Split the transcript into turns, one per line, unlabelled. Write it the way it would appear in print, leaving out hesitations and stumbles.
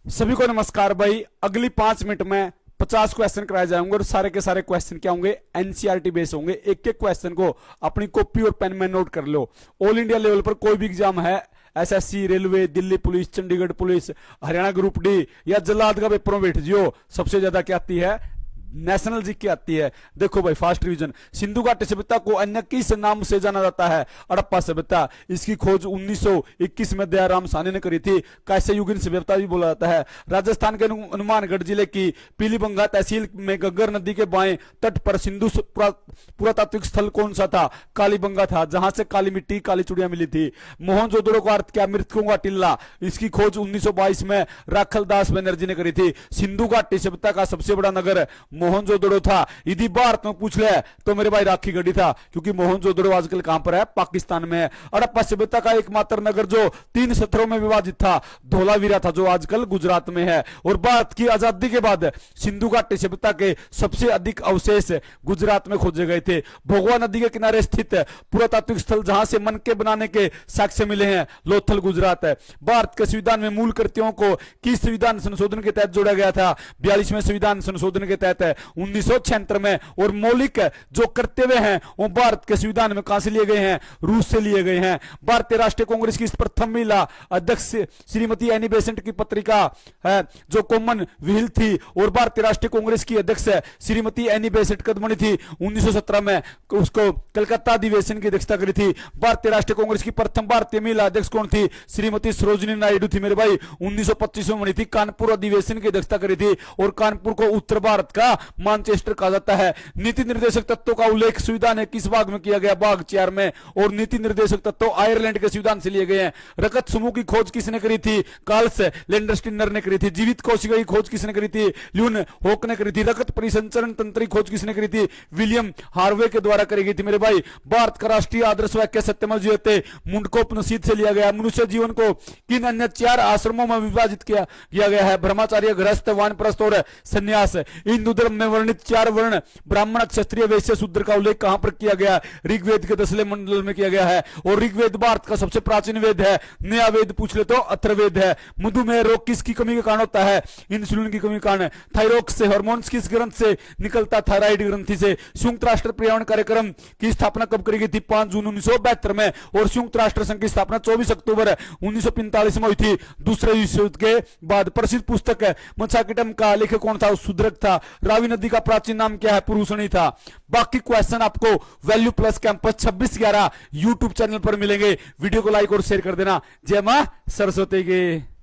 सभी को नमस्कार भाई। अगली 5 मिनट में 50 क्वेश्चन कराए जाएंगे और सारे के सारे क्वेश्चन क्या होंगे, एनसीईआरटी बेस होंगे। एक एक क्वेश्चन को अपनी कॉपी और पेन में नोट कर लो। ऑल इंडिया लेवल पर कोई भी एग्जाम है, SSC, railway, Delhi police, Chandigarh police, Haryana group D या जल्लाद का पेपर में बैठ जियो, सबसे ज्यादा क्या आती है, नेशनल जीके आती है। देखो भाई, फास्ट रिवीजन। सिंधु घाटी सभ्यता को अन्य किस नाम से जाना जाता है? हड़प्पा सभ्यता। इसकी खोज 1921 में दयाराम साहनी ने करी थी। कैसे युगीन सभ्यता भी बोला जाता है। राजस्थान के हनुमानगढ़ जिले की पीलीबंगा तहसील में गग्गर नदी के बाएं तट पर सिंधु पुरातात्विक स्थल कौन सा था? कालीबंगा था, जहां से काली मिट्टी, काली चूड़ियां मिली थी। मोहनजोदड़ो का अर्थ क्या? मृतकों का टिल्ला। इसकी खोज 1922 में राखलदास बनर्जी ने करी थी। सिंधु घाटी सभ्यता का सबसे बड़ा नगर मोहनजोदड़ो था। यदि भारत में पूछ ले तो मेरे भाई राखी गढ़ी था, क्योंकि मोहनजोदड़ो आजकल कहां पर है? पाकिस्तान में है। हड़प्पा सभ्यता का एकमात्र नगर जो 3 सत्रों में विभाजित था, धोलावीरा था, जो आजकल गुजरात में है। और भारत की आजादी के बाद सिंधु घाटी सभ्यता के सबसे अधिक अवशेष गुजरात में खोजे गए थे। भोगवा नदी के किनारे स्थित पुरातात्विक स्थल जहां से मनके बनाने के साक्ष्य मिले हैं, लोथल गुजरात है। भारत के संविधान में मूल कृतियों को किस संविधान संशोधन के तहत जोड़ा गया था? 42वें संविधान संशोधन के तहत 1976 में। और मौलिक जो कर्तव्य हैं वो भारत के संविधान में कहां से लिए गए हैं? रूस से लिए गए हैं। भारतीय राष्ट्रीय कांग्रेस की प्रथम महिला अध्यक्ष श्रीमती एनी बेसेंट की पत्रिका है जो कॉमन व्हील थी, और भारतीय राष्ट्रीय कांग्रेस की अध्यक्ष श्रीमती एनी बेसेंट कब बनी थी? 1917 में। उसको कलकत्ता अधिवेशन की अध्यक्षता करी थी। भारतीय राष्ट्रीय कांग्रेस की प्रथम भारतीय महिला अध्यक्ष कौन थी? श्रीमती सरोजिनी नायडू थी मेरे भाई। 1925 में बनी थी। कानपुर अधिवेशन की अध्यक्षता करी थी, और कानपुर को उत्तर भारत का मानचेस्टर कहा जाता है। नीति निर्देशक तत्वों का उल्लेख संविधान ने किस भाग में किया गया? भाग 4 में। और नीति निर्देशक तत्व आयरलैंड के संविधान से लिए गए हैं। रकत समूह की खोज किसने करी थी? कार्ल्स लैंडरस्टिनर ने करी थी। जीवित कोशिका की खोज किसने करी थी? ल्यून होक ने करी थी। रकत परिसंचरण तंत्र की खोज किसने करी थी? विलियम हार्वे के द्वारा करी गई थी मेरे भाई। भारत का राष्ट्रीय आदर्श वाक्य सत्यमेव जयते मुंडकोपनिषद से लिया गया। मनुष्य जीवन को किन अन्य 4 आश्रमों में विभाजित किया गया है? ब्रह्मचार्य, गृहस्थ, वानप्रस्थ और संन्यास। हिंदू धर्म में वर्णित 4 वर्ण ब्राह्मण, क्षत्रिय, वैश्य, शूद्र का उल्लेख कहां पर किया गया? ऋग्वेद के 10वें मंडल में किया गया है। और ऋग्वेद भारत का सबसे प्राचीन वेद है। नया वेद पूछ ले तो अथर्ववेद है। मधुमेह रोग किसकी कमी के कारण होता है? इंसुलिन की कमी के कारण। थायरॉक्स से हार्मोन्स किस ग्रंथ से निकलता? थायराइड ग्रंथि से। संयुक्त राष्ट्र पर्यावरण कार्यक्रम की स्थापना कब करी गई थी? 5 जून 1972 में। और संयुक्त राष्ट्र संघ की स्थापना 24 अक्टूबर 1945 में हुई थी, दूसरे विश्व युद्ध के बाद। प्रसिद्ध पुस्तक मत्स्यकिटम का लेखक कौन था? सुद्रक था। रावी नदी का प्राचीन नाम क्या है? पुरुषणी था। बाकी क्वेश्चन आपको value plus campus 26/11 YouTube channel पर मिलेंगे। वीडियो को लाइक और शेयर कर देना। जय मां सरस्वती की।